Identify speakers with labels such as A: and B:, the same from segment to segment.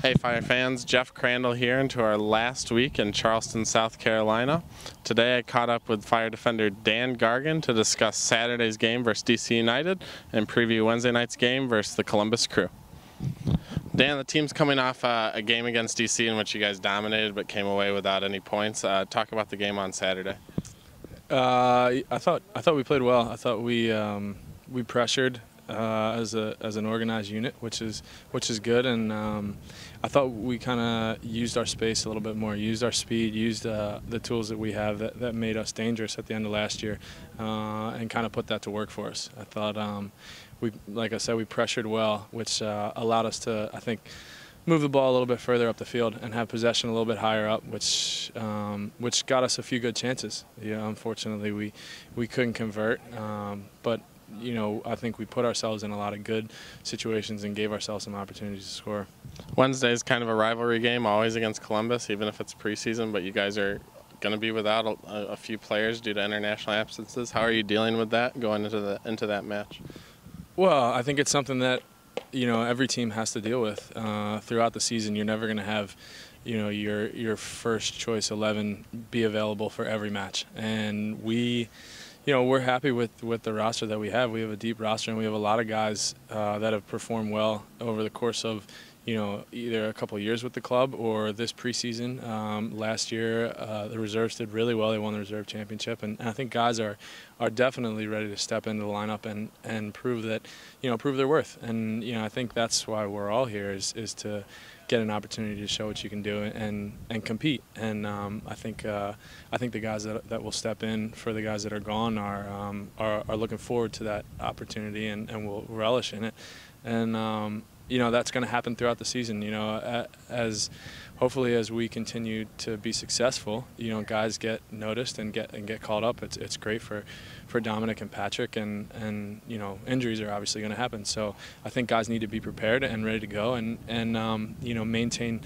A: Hey Fire fans, Jeff Crandall here into our last week in Charleston, South Carolina. Today I caught up with Fire defender Dan Gargan to discuss Saturday's game versus DC United and preview Wednesday night's game versus the Columbus Crew. Dan, the team's coming off a game against DC in which you guys dominated but came away without any points. Talk about the game on Saturday.
B: I thought we played well. I thought we pressured as an organized unit, which is good, and I thought we kind of used our space a little bit more, used our speed, used the tools that we have that made us dangerous at the end of last year, and kind of put that to work for us. I thought like I said, we pressured well, which allowed us to, I think, move the ball a little bit further up the field and have possession a little bit higher up, which got us a few good chances. Yeah, unfortunately, we couldn't convert, but you know, I think we put ourselves in a lot of good situations and gave ourselves some opportunities to score.
A: Wednesday is kind of a rivalry game, always against Columbus, even if it's preseason, but you guys are going to be without a few players due to international absences. How are you dealing with that going into that match?
B: Well, I think it's something that, you know, every team has to deal with throughout the season. You're never going to have, you know, your first choice 11 be available for every match, and we're happy with the roster that we have. We have a deep roster, and we have a lot of guys that have performed well over the course of, you know, either a couple of years with the club or this preseason. Last year, the reserves did really well. They won the reserve championship, and I think guys are definitely ready to step into the lineup and prove that, you know, prove their worth. And you know, I think that's why we're all here is to get an opportunity to show what you can do and compete. And I think the guys that will step in for the guys that are gone are looking forward to that opportunity and will relish in it. And you know, that's going to happen throughout the season. You know, hopefully as we continue to be successful, you know, guys get noticed and get called up. It's great for Dominic and Patrick, and you know, injuries are obviously going to happen. So I think guys need to be prepared and ready to go, and you know,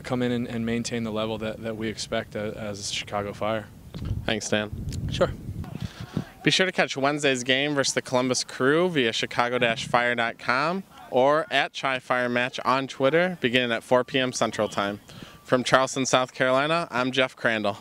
B: come in and maintain the level that we expect as Chicago Fire.
A: Thanks, Dan.
B: Sure.
A: Be sure to catch Wednesday's game versus the Columbus Crew via chicago-fire.com or at Chi-Fire Match on Twitter beginning at 4 p.m. Central Time. From Charleston, South Carolina, I'm Jeff Crandall.